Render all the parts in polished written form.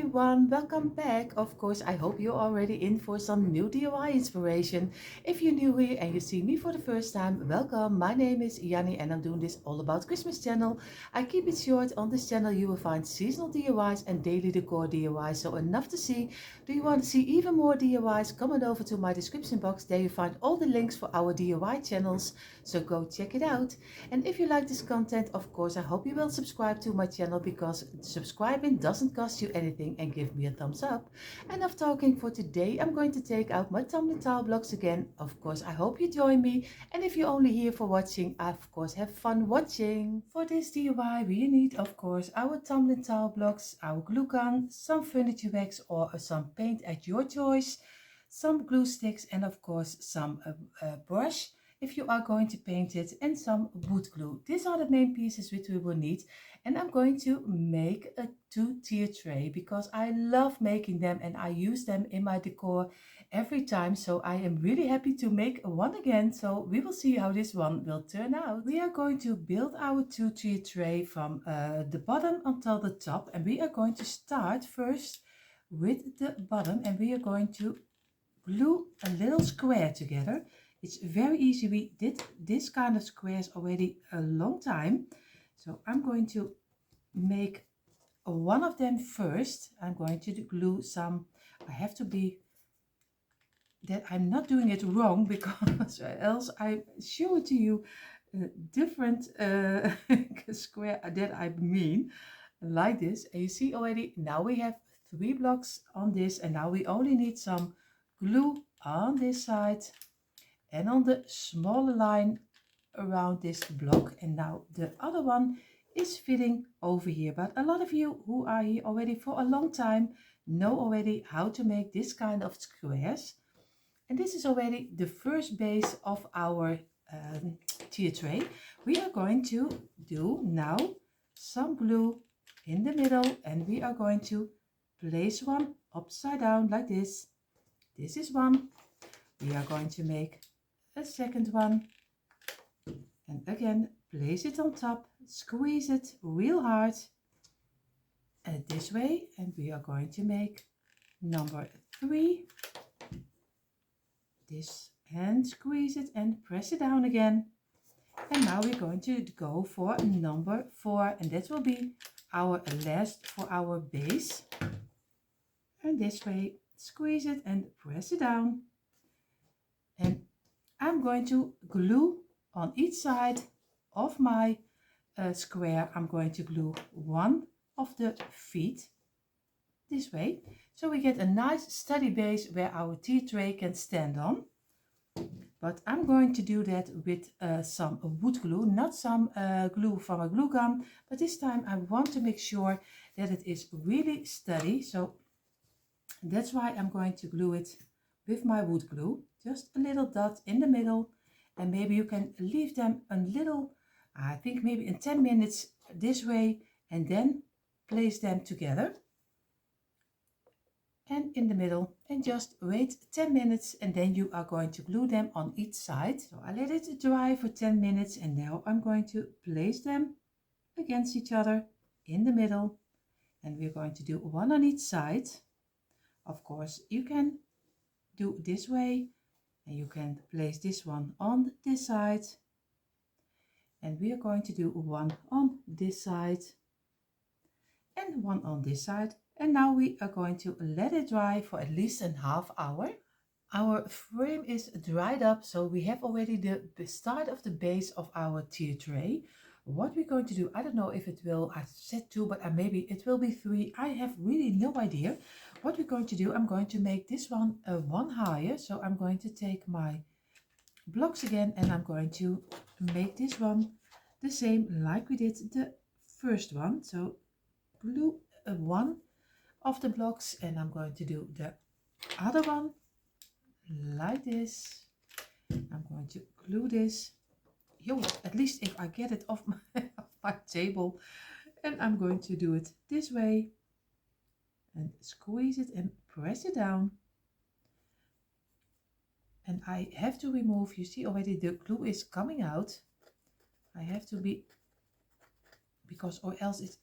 everyone, welcome back. Of course, I hope you're already in for some new DIY inspiration. If you're new here and you see me for the first time, welcome. My name is Yanni and I'm doing this all about Christmas channel. I keep it short. On this channel you will find seasonal DIYs and daily decor DIYs, so enough to see. Do you want to see even more DIYs? Come on over to my description box. There you find all the links for our DIY channels, so go check it out. And if you like this content, of course, I hope you will subscribe to my channel, because subscribing doesn't cost you anything, and give me a thumbs up. Enough talking for today. I'm going to take out my tumbling tile blocks again. Of course, I hope you join me. And if you're only here for watching, I of course have fun watching. For this DIY, we need, of course, our tumbling tile blocks, our glue gun, some furniture wax or some paint at your choice, some glue sticks, and of course some brush if you are going to paint it, and some wood glue. These are the main pieces which we will need. And I'm going to make a 2-tier tray because I love making them and I use them in my decor every time. So I am really happy to make one again. So we will see how this one will turn out. We are going to build our 2-tier tray from the bottom until the top. And we are going to start first with the bottom, and we are going to glue a little square together. It's very easy. We did this kind of squares already a long time. So I'm going to make one of them first. I'm going to glue some. I have to be that I'm not doing it wrong, because else I show it to you different square that I mean, like this. And you see already, now we have 3 blocks on this, and now we only need some glue on this side and on the smaller line around this block. And now the other one is fitting over here. But a lot of you who are here already for a long time know already how to make this kind of squares. And this is already the first base of our tier tray. We are going to do now some glue in the middle, and we are going to place one upside down like this. This is one. We are going to make a second one, and again place it on top, squeeze it real hard this way, and we are going to make number 3, this, and squeeze it and press it down again. And now we're going to go for number 4, and that will be our last for our base. And this way, squeeze it and press it down. And I'm going to glue on each side of my square. I'm going to glue one of the feet this way, so we get a nice steady base where our tea tray can stand on. But I'm going to do that with some wood glue, not some glue from a glue gun, but this time I want to make sure that it is really steady. So that's why I'm going to glue it with my wood glue, just a little dot in the middle. And maybe you can leave them a little, I think maybe in 10 minutes this way, and then place them together and in the middle, and just wait 10 minutes, and then you are going to glue them on each side. So I let it dry for 10 minutes, and now I'm going to place them against each other in the middle, and we're going to do one on each side. Of course, you can do this way, and you can place this one on this side, and we are going to do one on this side and one on this side. And now we are going to let it dry for at least a half hour. Our frame is dried up, so we have already the start of the base of our tier tray. What we're going to do, I don't know if it will, I said 2, but maybe it will be 3. I have really no idea. What we're going to do, I'm going to make this one one higher. So I'm going to take my blocks again, and I'm going to make this one the same like we did the first one. So glue one of the blocks, and I'm going to do the other one like this. I'm going to glue this. Yo, at least if I get it off my table, and I'm going to do it this way and squeeze it and press it down. And I have to remove, you see already the glue is coming out. I have to be, because or else it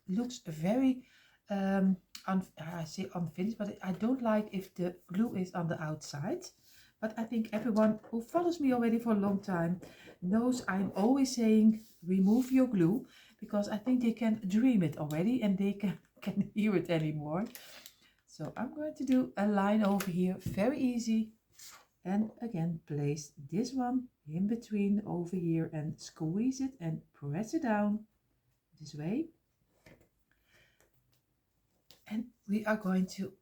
looks very I say unfinished, but I don't like if the glue is on the outside. But I think everyone who follows me already for a long time knows I'm always saying remove your glue, because I think they can dream it already and they can hear it anymore. So I'm going to do a line over here, very easy. And again, place this one in between over here and squeeze it and press it down this way. And we are going to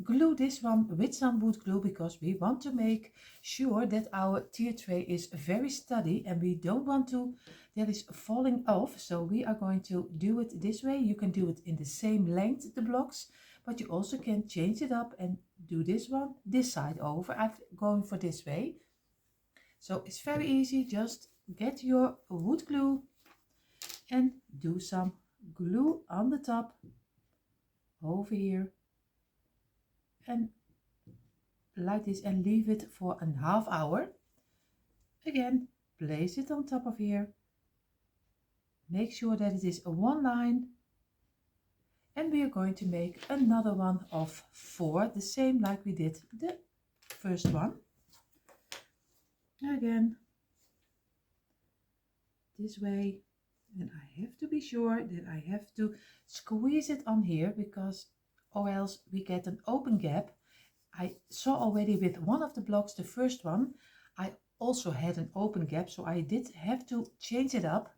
glue this one with some wood glue, because we want to make sure that our tier tray is very steady and we don't want to that is falling off. So we are going to do it this way. You can do it in the same length, the blocks, but you also can change it up and do this one this side over. I'm going for this way. So it's very easy. Just get your wood glue and do some glue on the top over here and like this, and leave it for a half hour. Again, place it on top of here. Make sure that it is a one line, and we are going to make another one of 4, the same like we did the first one. Again, this way, and I have to be sure that I have to squeeze it on here, because or else we get an open gap. I saw already with one of the blocks, the first one, I also had an open gap, so I did have to change it up.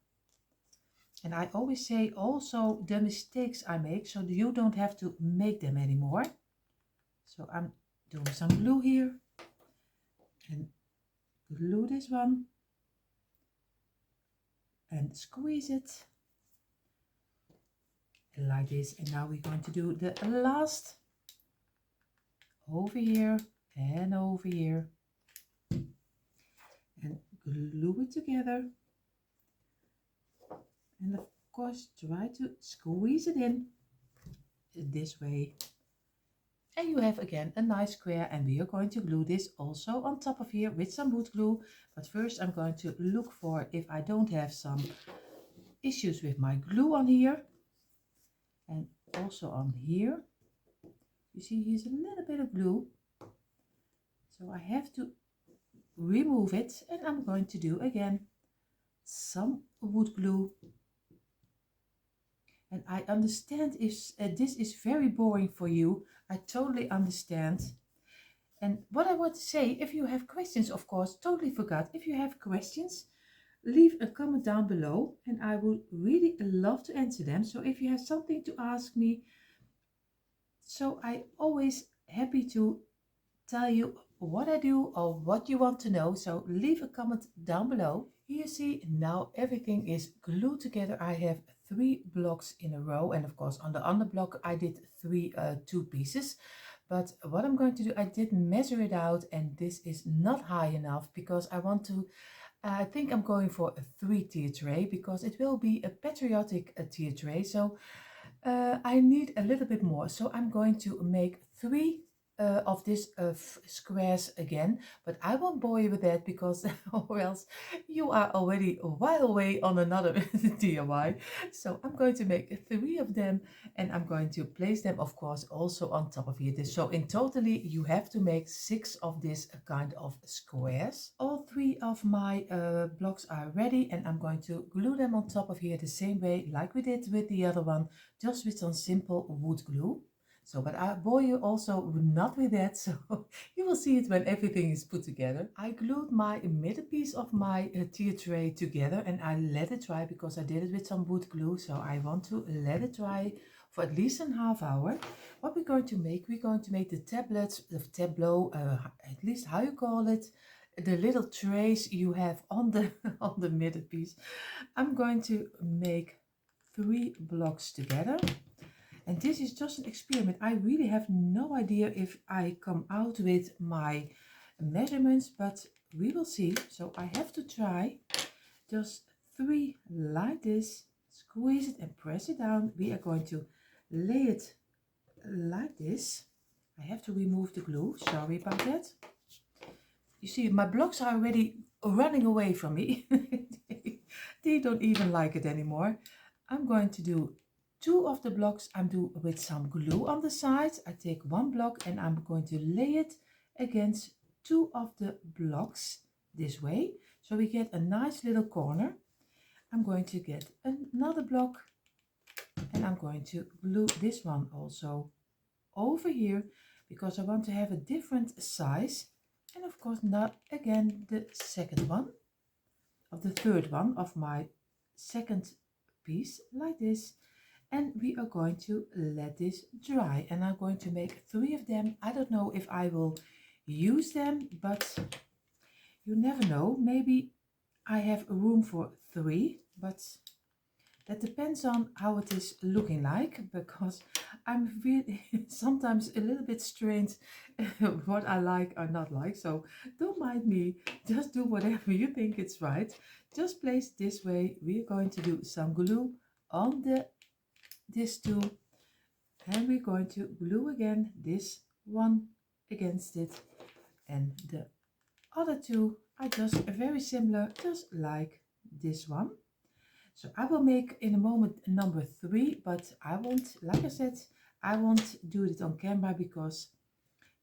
And I always say also the mistakes I make, so you don't have to make them anymore. So I'm doing some glue here and glue this one and squeeze it like this. And now we're going to do the last over here and over here and glue it together. And of course try to squeeze it in this way. And you have again a nice square, and we are going to glue this also on top of here with some wood glue. But first I'm going to look for if I don't have some issues with my glue on here. And also on here. You see here's a little bit of glue. So I have to remove it, and I'm going to do again some wood glue. And I understand if this is very boring for you. I totally understand. And what I want to say, if you have questions, of course, totally forgot. If you have questions, leave a comment down below and I would really love to answer them. So if you have something to ask me, so I always happy to tell you what I do or what you want to know. So leave a comment down below. Here you see now everything is glued together. I have 3 blocks in a row, and of course on the under block I did 2 pieces. But what I'm going to do, I did measure it out, and this is not high enough because I want to I think I'm going for a 3-tier tray, because it will be a patriotic tier tray. So I need a little bit more. So I'm going to make 3 of these squares again, but I won't bore you with that, because or else you are already a while away on another DIY. So I'm going to make 3 of them, and I'm going to place them of course also on top of here. So in totally you have to make 6 of this kind of squares. All 3 of my blocks are ready, and I'm going to glue them on top of here the same way like we did with the other one, just with some simple wood glue. So, but I bore you also not with that, so you will see it when everything is put together. I glued my middle piece of my tier tray together, and I let it dry because I did it with some wood glue. So I want to let it dry for at least a half hour. What we're going to make the tablets, the tableau, at least how you call it, the little trays you have on the on the middle piece. I'm going to make 3 blocks together. And this is just an experiment. I really have no idea if I come out with my measurements, but we will see. So I have to try just 3 like this, squeeze it and press it down. We are going to lay it like this. I have to remove the glue, sorry about that. You see, my blocks are already running away from me. They don't even like it anymore. I'm going to do two of the blocks I'm doing with some glue on the sides. I take one block and I'm going to lay it against two of the blocks this way. So we get a nice little corner. I'm going to get another block and I'm going to glue this one also over here because I want to have a different size. And of course not again the second one of the third one of my second piece like this. And we are going to let this dry and I'm going to make three of them. I don't know if I will use them, but you never know. Maybe I have room for three, but that depends on how it is looking like, because I'm really sometimes a little bit strange what I like or not like. So don't mind me, just do whatever you think it's right. Just place this way. We're going to do some glue on this two, and we're going to glue again this one against it, and the other two are just very similar, just like this one. So I will make in a moment number 3, but I won't, like I said, I won't do it on camera because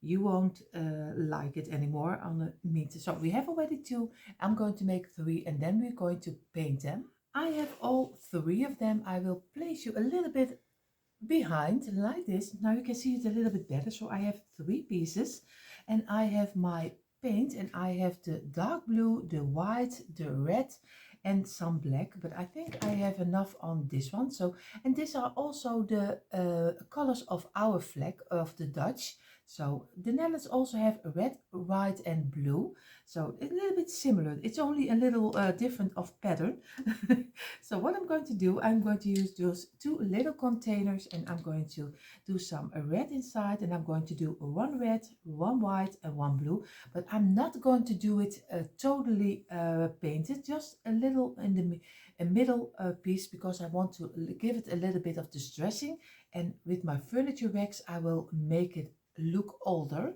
you won't like it anymore on the meter. So we have already 2. I'm going to make 3 and then we're going to paint them. I have all 3 of them. I will place you a little bit behind like this. Now you can see it a little bit better. So I have 3 pieces and I have my paint and I have the dark blue, the white, the red and some black, but I think I have enough on this one. So, and these are also the colors of our flag of the Dutch. So the Netherlands also have red, white and blue. So a little bit similar. It's only a little different of pattern. So what I'm going to do, I'm going to use those 2 little containers and I'm going to do some red inside and I'm going to do 1 red, 1 white and 1 blue. But I'm not going to do it totally painted, just a little in the middle piece because I want to give it a little bit of distressing. And with my furniture wax, I will make it look older.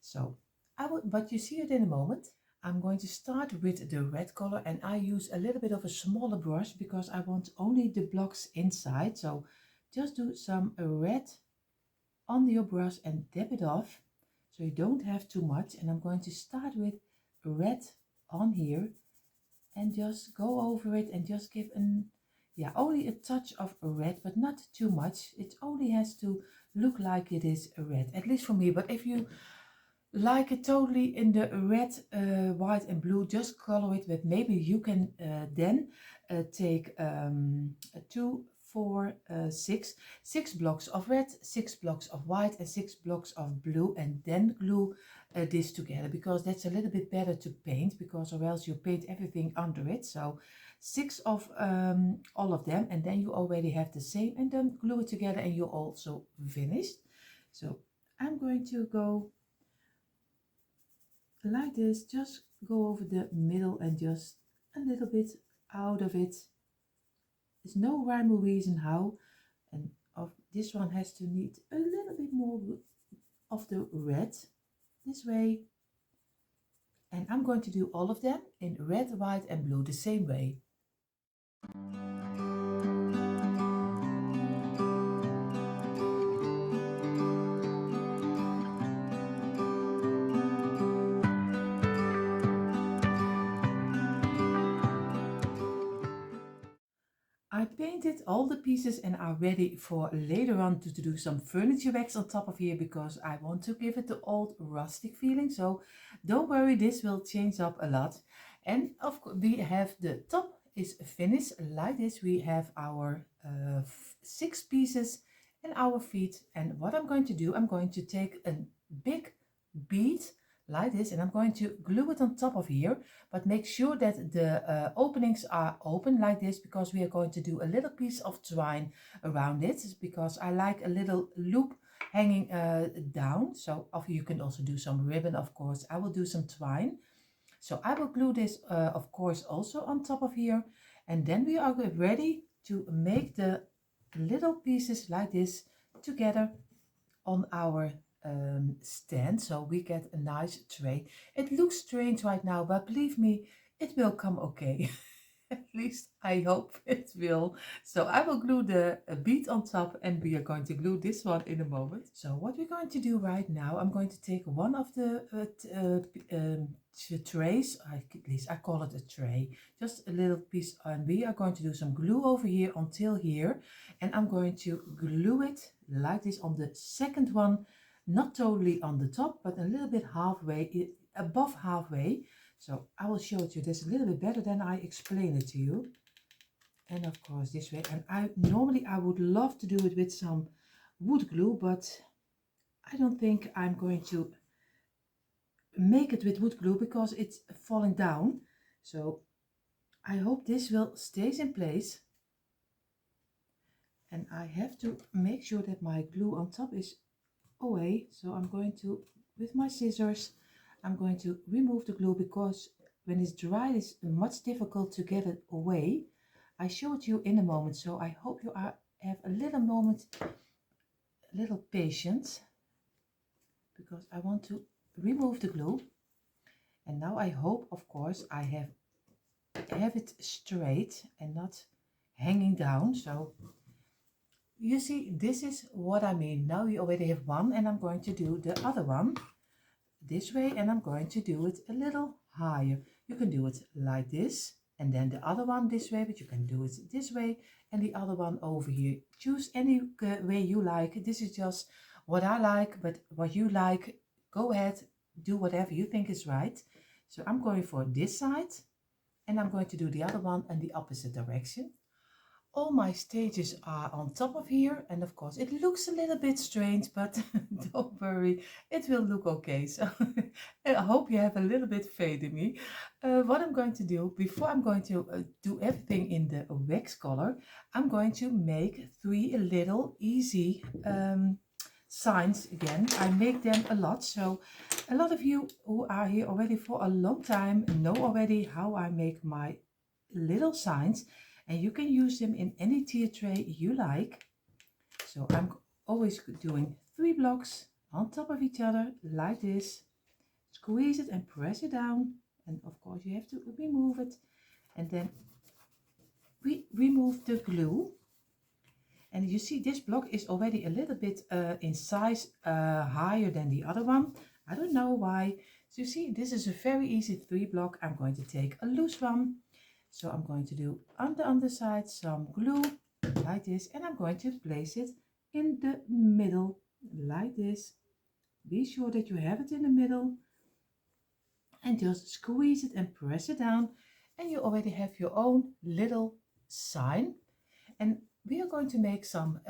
So I will, but you see it in a moment. I'm going to start with the red color and I use a little bit of a smaller brush because I want only the blocks inside. So just do some red on your brush and dab it off so you don't have too much. And I'm going to start with red on here and just go over it and just give only a touch of red, but not too much. It only has to look like it is red, at least for me. But if you like it totally in the red, white and blue, just color it. But maybe you can then take 2, 4, 6 blocks of red, 6 blocks of white and 6 blocks of blue and then glue this together, because that's a little bit better to paint, because or else you paint everything under it. So 6 of all of them and then you already have the same, and then glue it together and you're also finished. So I'm going to go like this, just go over the middle and just a little bit out of it. There's no rhyme or reason how, and of this one has to need a little bit more of the red this way, and I'm going to do all of them in red, white and blue the same way. I painted all the pieces and are ready for later on to do some furniture wax on top of here, because I want to give it the old rustic feeling. So don't worry, this will change up a lot. And of course we have the top is finished like this. We have our 6 pieces and our feet. And what I'm going to do, I'm going to take a big bead like this and I'm going to glue it on top of here, but make sure that the openings are open like this, because we are going to do a little piece of twine around it, because I like a little loop hanging down. So you can also do some ribbon, of course. I will do some twine, so I will glue this of course also on top of here, and then we are ready to make the little pieces like this together on our stand, so we get a nice tray. It looks strange right now, but believe me, it will come okay. At least I hope it will. So I will glue the bead on top and we are going to glue this one in a moment. So what we're going to do right now, I'm going to take one of the trays, at least I call it a tray, just a little piece, and we are going to do some glue over here until here, and I'm going to glue it like this on the second one, not totally on the top, but a little bit halfway, above halfway. So I will show it to you this a little bit better than I explain it to you. And of course this way. And I would love to do it with some wood glue, but I don't think I'm going to make it with wood glue because it's falling down. So I hope this will stays in place. And I have to make sure that my glue on top is away. So I'm going to, with my scissors, I'm going to remove the glue because when it's dry it's much difficult to get it away. I show it to you in a moment, so I hope you have a little moment, a little patience, because I want to remove the glue. And now I hope, of course, I have it straight and not hanging down. So you see, this is what I mean. Now you already have one, and I'm going to do the other one this way, and I'm going to do it a little higher. You can do it like this, and then the other one this way, but you can do it this way, and the other one over here. Choose any way you like. This is just what I like, but what you like, go ahead, do whatever you think is right. So I'm going for this side, and I'm going to do the other one in the opposite direction. All my stages are on top of here, and of course it looks a little bit strange, but don't worry, it will look okay. So I hope you have a little bit faith in me. What I'm going to do, before I'm going to do everything in the wax color, I'm going to make 3 little easy signs again. I make them a lot, so a lot of you who are here already for a long time know already how I make my little signs. And you can use them in any tier tray you like. So I'm always doing 3 blocks on top of each other like this. Squeeze it and press it down. And of course you have to remove it. And then we remove the glue. And you see this block is already a little bit in size higher than the other one. I don't know why. So you see, this is a very easy 3 block. I'm going to take a loose one. So I'm going to do on the underside some glue like this, and I'm going to place it in the middle like this. Be sure that you have it in the middle and just squeeze it and press it down, and you already have your own little sign. And we are going to make some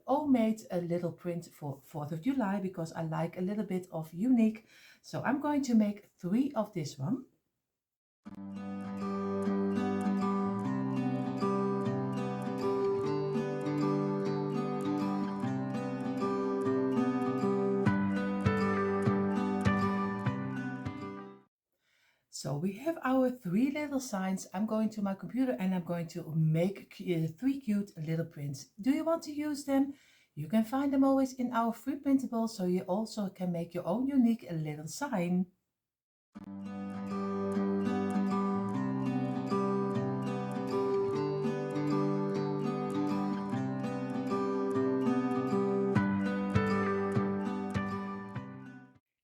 homemade a little print for 4th of July because I like a little bit of unique. So I'm going to make 3 of this one. So we have our 3 little signs. I'm going to my computer and I'm going to make 3 cute little prints. Do you want to use them? You can find them always in our free printables, so you also can make your own unique little sign.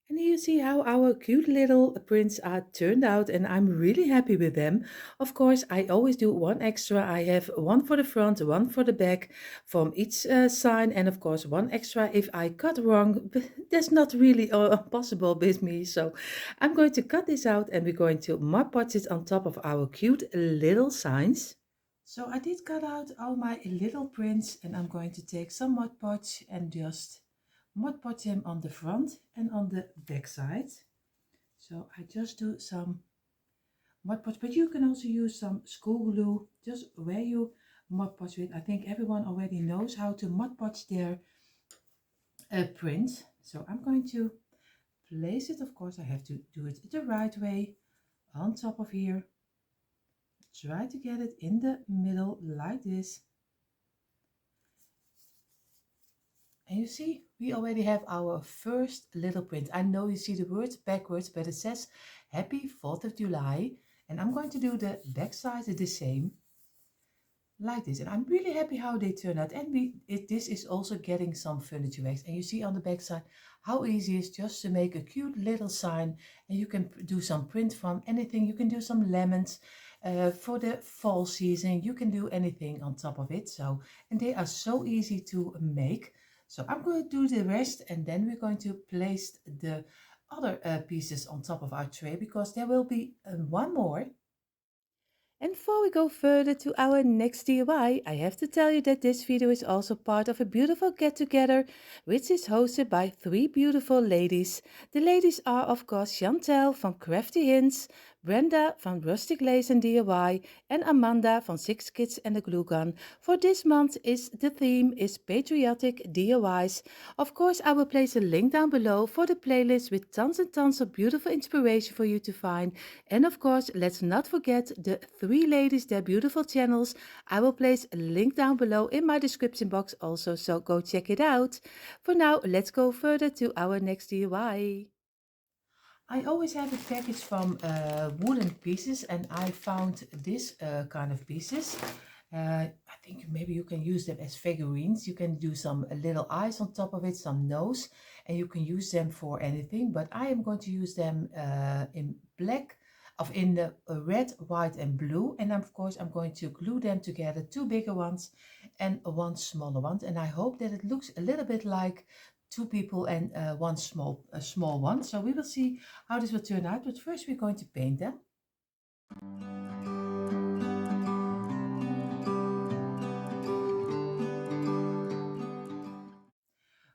And you see how our cute little prints are turned out, and I'm really happy with them. Of course, I always do one extra. I have one for the front, one for the back from each sign, and of course one extra if I cut wrong. But that's not really possible with me, so I'm going to cut this out and we're going to Mod Podge it on top of our cute little signs. So I did cut out all my little prints, and I'm going to take some Mod Podge and just Mod Podge them on the front and on the back side. So I just do some Mod Podge, but you can also use some school glue, just where you Mod Podge with. I think everyone already knows how to Mod Podge their print. So I'm going to place it, of course I have to do it the right way, on top of here. Try to get it in the middle like this. And you see, we already have our first little print. I know you see the words backwards, but it says Happy 4th of July. And I'm going to do the back side the same, like this. And I'm really happy how they turn out. And this is also getting some furniture wax. And you see on the back side how easy it is just to make a cute little sign. And you can do some print from anything. You can do some lemons for the fall season. You can do anything on top of it. So, and they are so easy to make. So I'm going to do the rest, and then we're going to place the other pieces on top of our tray, because there will be one more. And before we go further to our next DIY, I have to tell you that this video is also part of a beautiful get-together, which is hosted by three beautiful ladies. The ladies are, of course, Shantell from Crafty Hints, Brenda from Rustic Lace and DIY, and Amanda from Six Kids and the Glue Gun. For this month, the theme is Patriotic DIYs. Of course, I will place a link down below for the playlist with tons and tons of beautiful inspiration for you to find. And of course, let's not forget the three ladies, their beautiful channels. I will place a link down below in my description box also, so go check it out. For now, let's go further to our next DIY. I always have a package from wooden pieces, and I found this kind of pieces. I think maybe you can use them as figurines. You can do some little eyes on top of it, some nose, and you can use them for anything. But I am going to use them in black, in the red, white, and blue. And of course, I'm going to glue them together, two bigger ones and one smaller one. And I hope that it looks a little bit like two people and one small one. So we will see how this will turn out. But first, we're going to paint them.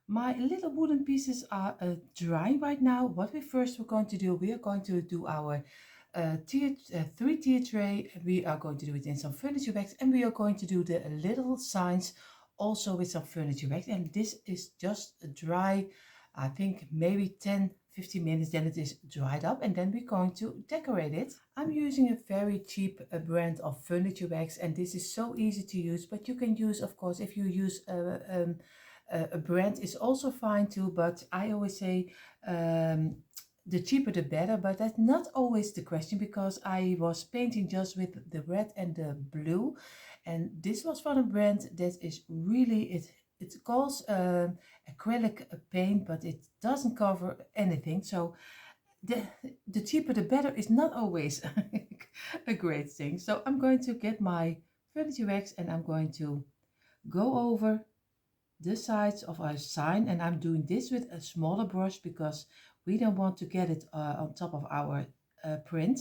My little wooden pieces are drying right now. What we're going to do, we are going to do our three-tier tray. We are going to do it in some furniture wax, and we are going to do the little signs also with some furniture wax. And this is just dry, I think maybe 10-15 minutes, then it is dried up, and then we're going to decorate it. I'm using a very cheap brand of furniture wax, and this is so easy to use. But you can use, of course, if you use a brand is also fine too, but I always say the cheaper the better, but that's not always the question, because I was painting just with the red and the blue, and this was from a brand that is really, it calls acrylic paint, but it doesn't cover anything. So the cheaper the better is not always a great thing. So I'm going to get my furniture wax, and I'm going to go over the sides of our sign, and I'm doing this with a smaller brush because we don't want to get it on top of our print.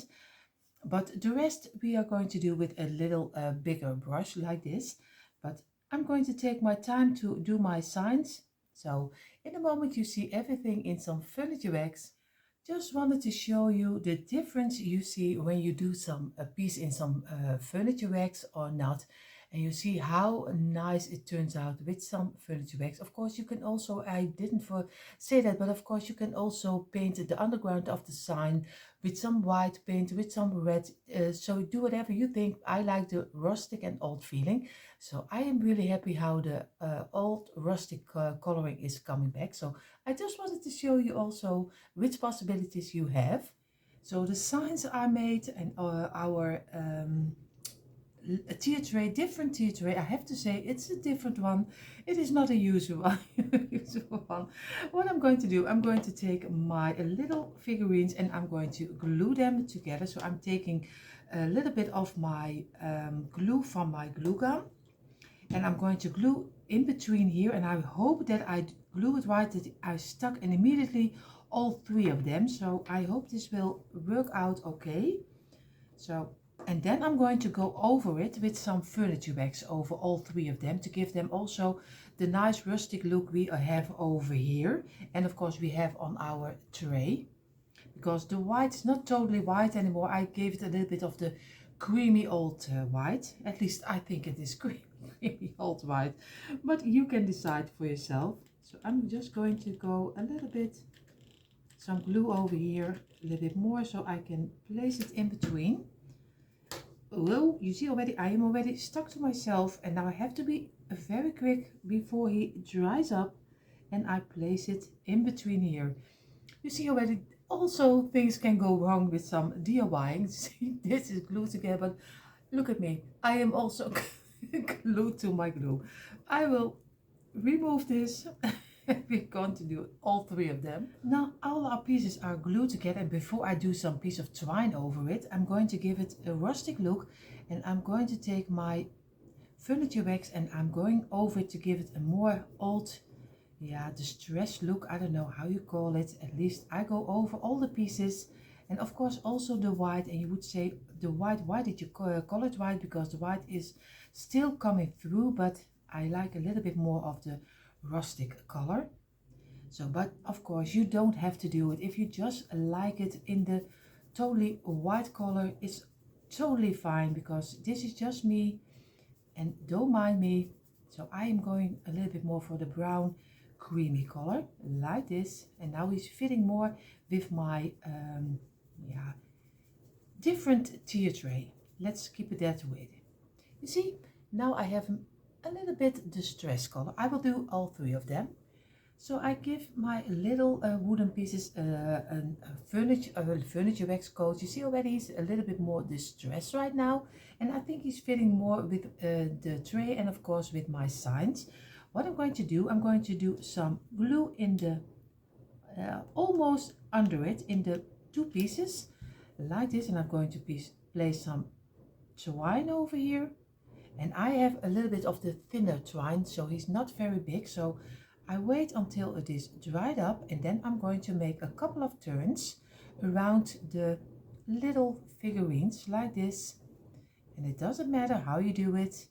But the rest we are going to do with a little bigger brush like this. But I'm going to take my time to do my signs. So in a moment you see everything in some furniture wax. Just wanted to show you the difference you see when you do a piece in some furniture wax or not. And you see how nice it turns out with some furniture wax. Of course, you can also, I didn't say that, but of course you can also paint the underground of the sign with some white paint, with some red. So do whatever you think. I like the rustic and old feeling. So I am really happy how the old rustic coloring is coming back. So I just wanted to show you also which possibilities you have. So the signs are made, and our a tier tray, different tier tray. I have to say it's a different one. It is not a usual one. What I'm going to do, I'm going to take my little figurines and I'm going to glue them together. So I'm taking a little bit of my glue from my glue gun, and I'm going to glue in between here, and I hope that I glue it right, that I stuck and immediately all three of them. So I hope this will work out okay. So, and then I'm going to go over it with some furniture wax over all three of them to give them also the nice rustic look we have over here, and of course we have on our tray, because the white is not totally white anymore. I gave it a little bit of the creamy old white. At least I think it is creamy old white, but you can decide for yourself. So I'm just going to go a little bit, some glue over here, a little bit more, so I can place it in between. Well, you see already, I am already stuck to myself, and now I have to be very quick before he dries up, and I place it in between here. You see already Also, things can go wrong with some DIYing. See, this is glued together, but look at me. I am also glued to my glue. I will remove this. We're going to do all three of them. Now all our pieces are glued together, and before I do some piece of twine over it, I'm going to give it a rustic look, and I'm going to take my furniture wax and I'm going over it to give it a more old, yeah, distressed look. I don't know how you call it. At least I go over all the pieces, and of course also the white. And you would say the white, why did you call it white? Because the white is still coming through, but I like a little bit more of the rustic color. So, but of course you don't have to do it. If you just like it in the totally white color, it's totally fine, because this is just me, and don't mind me. So I am going a little bit more for the brown creamy color like this, and now he's fitting more with my yeah, different tier tray. Let's keep it that way. You see, now I have a little bit distress color. I will do all three of them. So I give my little wooden pieces a furniture wax coat. You see already he's a little bit more distressed right now, and I think he's fitting more with the tray and of course with my signs. What I'm going to do some glue in the almost under it in the two pieces like this, and I'm going to place some twine over here. And I have a little bit of the thinner twine, so he's not very big. So I wait until it is dried up, and then I'm going to make a couple of turns around the little figurines like this. And it doesn't matter how you do it.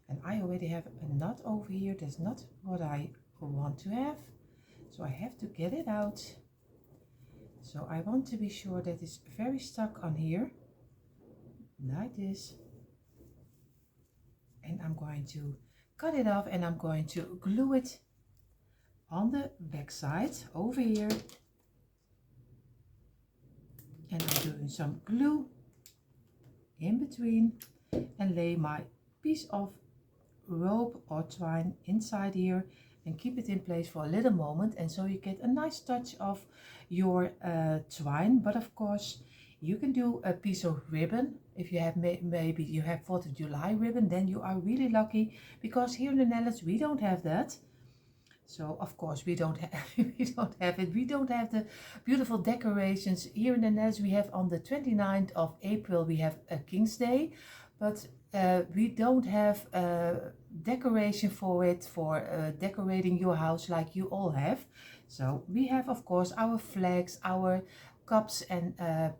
And I already have a knot over here. That's not what I want to have. So I have to get it out. So I want to be sure that it's very stuck on here like this. And I'm going to cut it off, and I'm going to glue it on the back side over here. And I'm doing some glue in between and lay my piece of rope or twine inside here and keep it in place for a little moment, and so you get a nice touch of your twine. But of course you can do a piece of ribbon. If you have maybe you have 4th of July ribbon, then you are really lucky, because here in the Netherlands we don't have that. So of course we don't have we don't have it. We don't have the beautiful decorations here in the Netherlands. We have on the 29th of April we have a King's Day, but we don't have decoration for it, for decorating your house like you all have. So we have of course our flags, our cups and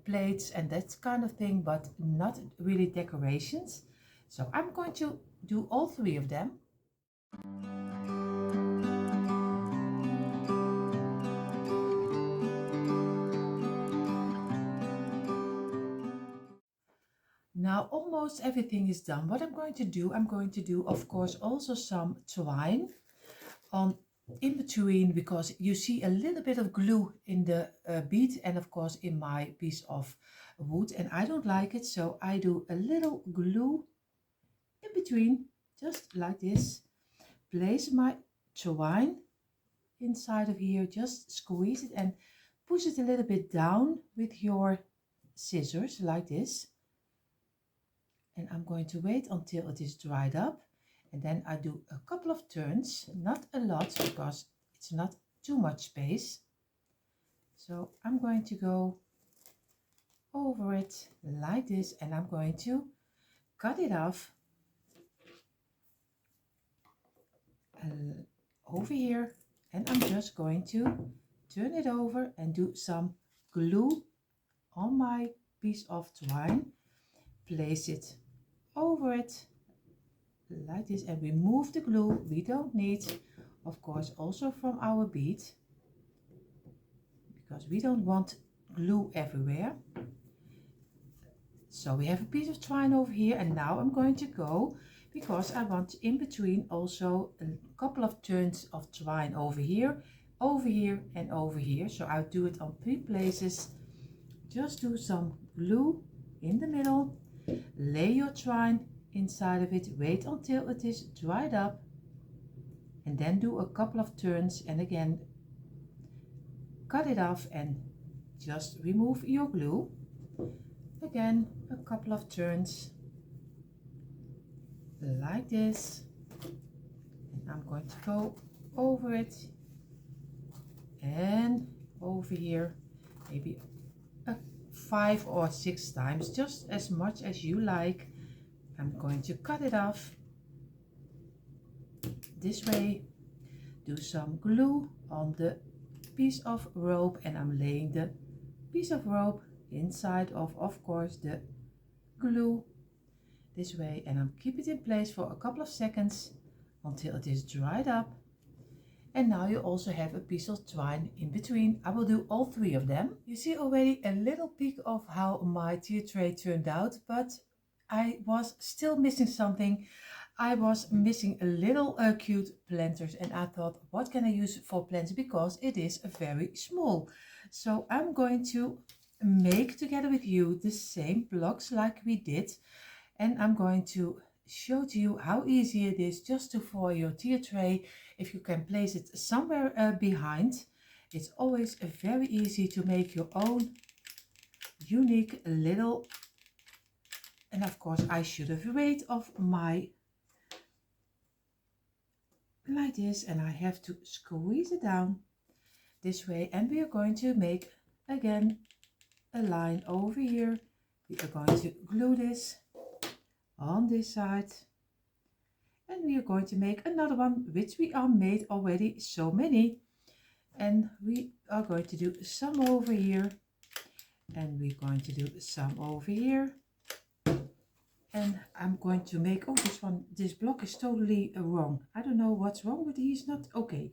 plates and that kind of thing, but not really decorations. So I'm going to do all three of them. Now almost everything is done. What I'm going to do of course also some twine on in between, because you see a little bit of glue in the bead and of course in my piece of wood, and I don't like it, so I do a little glue in between just like this. Place my twine inside of here, just squeeze it and push it a little bit down with your scissors like this. And I'm going to wait until it is dried up, and then I do a couple of turns, not a lot because it's not too much space. So I'm going to go over it like this, and I'm going to cut it off over here, and I'm just going to turn it over and do some glue on my piece of twine, place it over it like this, and remove the glue we don't need, of course also from our bead, because we don't want glue everywhere. So we have a piece of twine over here, and now I'm going to go, because I want in between also a couple of turns of twine over here and over here. So I'll do it on 3 places. Just do some glue in the middle, lay your twine inside of it, wait until it is dried up, and then do a couple of turns, and again cut it off and just remove your glue. Again, a couple of turns like this. And I'm going to go over it and over here, maybe 5 or 6 times, just as much as you like. I'm going to cut it off this way, do some glue on the piece of rope, and I'm laying the piece of rope inside of course, the glue this way, and I'm keep it in place for a couple of seconds until it is dried up. And now you also have a piece of twine in between. I will do all 3 of them. You see already a little peek of how my tier tray turned out, but I was still missing something. I was missing a little cute planters, and I thought, what can I use for plants, because it is very small. So I'm going to make together with you the same blocks like we did, and I'm going to show to you how easy it is just to for your tier tray. If you can place it somewhere behind, it's always very easy to make your own unique little. And of course I should have weight of my like this, and I have to squeeze it down this way, and we are going to make again a line over here. We are going to glue this on this side, and we are going to make another one, which we are made already so many, and we are going to do some over here, and we're going to do some over here. And I'm going to make, oh, this block is totally wrong. I don't know what's wrong, but he's not okay.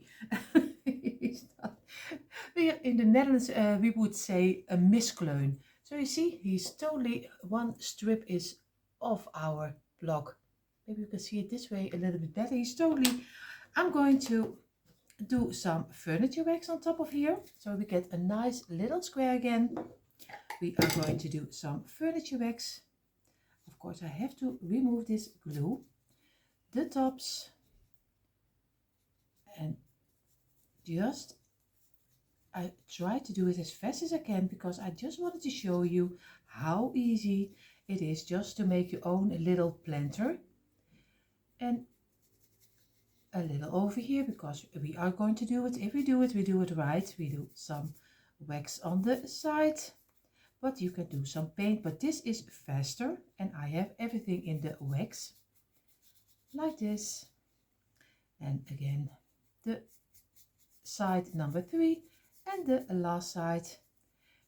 He's not. In the Netherlands, we would say a miskleun. So you see, he's totally, one strip is off our block. Maybe you can see it this way a little bit better. He's totally, I'm going to do some furniture wax on top of here, so we get a nice little square again. We are going to do some furniture wax. Of course, I have to remove this glue, the tops, and just I try to do it as fast as I can, because I just wanted to show you how easy it is just to make your own little planter. And a little over here, because we are going to do it, if we do it right. We do some wax on the side, but you can do some paint, but this is faster, and I have everything in the wax like this. And again, the side number 3 and the last side,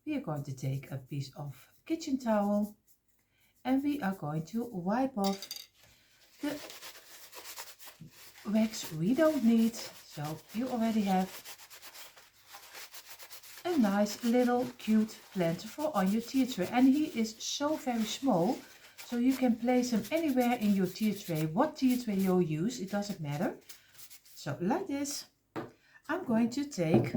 we are going to take a piece of kitchen towel, and we are going to wipe off the wax we don't need. So you already have a nice little cute planter for on your tier tray, and he is so very small, so you can place him anywhere in your tier tray. What tier tray you use, it doesn't matter. So like this, I'm going to take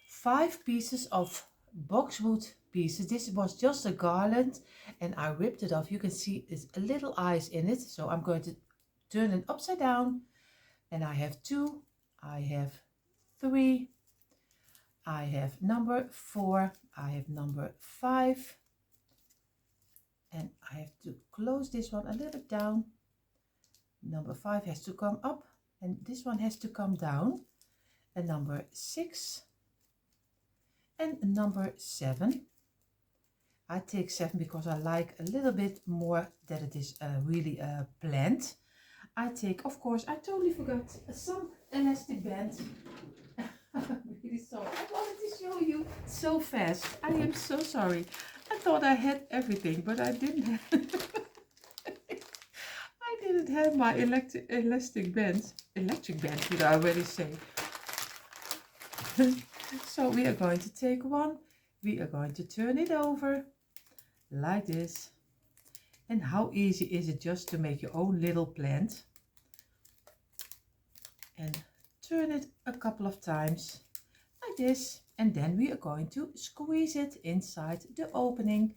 5 pieces of boxwood pieces. This was just a garland, and I ripped it off. You can see it's a little eyes in it, so I'm going to turn it upside down, and I have 2, I have 3, I have number 4, I have number 5, and I have to close this one a little bit down. Number 5 has to come up, and this one has to come down, and number 6 and number 7. I take 7 because I like a little bit more that it is really a plant. I take, of course, I totally forgot some elastic band. I'm really sorry. I wanted to show you so fast. I am so sorry. I thought I had everything, but I didn't have. I didn't have my elastic band. Electric band, did I already say? So we are going to take one. We are going to turn it over like this. And how easy is it just to make your own little plant? And turn it a couple of times like this, and then we are going to squeeze it inside the opening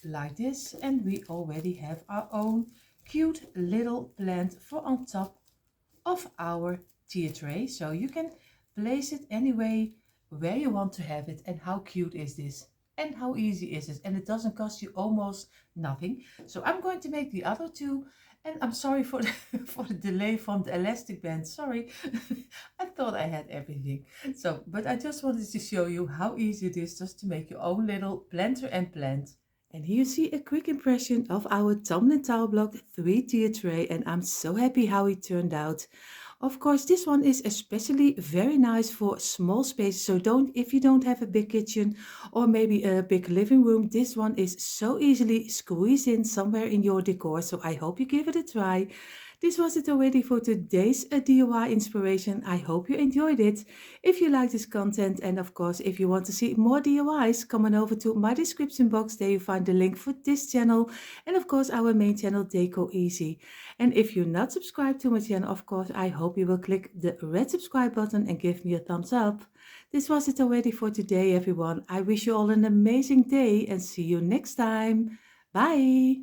like this, and we already have our own cute little plant for on top of our tier tray. So you can place it any way where you want to have it, and how cute is this? And how easy is it? And it doesn't cost you almost nothing. So I'm going to make the other two. And I'm sorry for the, for the delay from the elastic band. Sorry. I thought I had everything. So, but I just wanted to show you how easy it is just to make your own little planter and plant. And here you see a quick impression of our tumbling tile block 3-tier tray, and I'm so happy how it turned out. Of course, this one is especially very nice for small spaces. So don't, if you don't have a big kitchen or maybe a big living room, this one is so easily squeezed in somewhere in your decor. So I hope you give it a try. This was it already for today's DIY inspiration. I hope you enjoyed it. If you like this content, and of course, if you want to see more DIYs, come on over to my description box. There you find the link for this channel and of course our main channel Deco Easy. And if you're not subscribed to my channel, of course, I hope you will click the red subscribe button and give me a thumbs up. This was it already for today, everyone. I wish you all an amazing day and see you next time. Bye!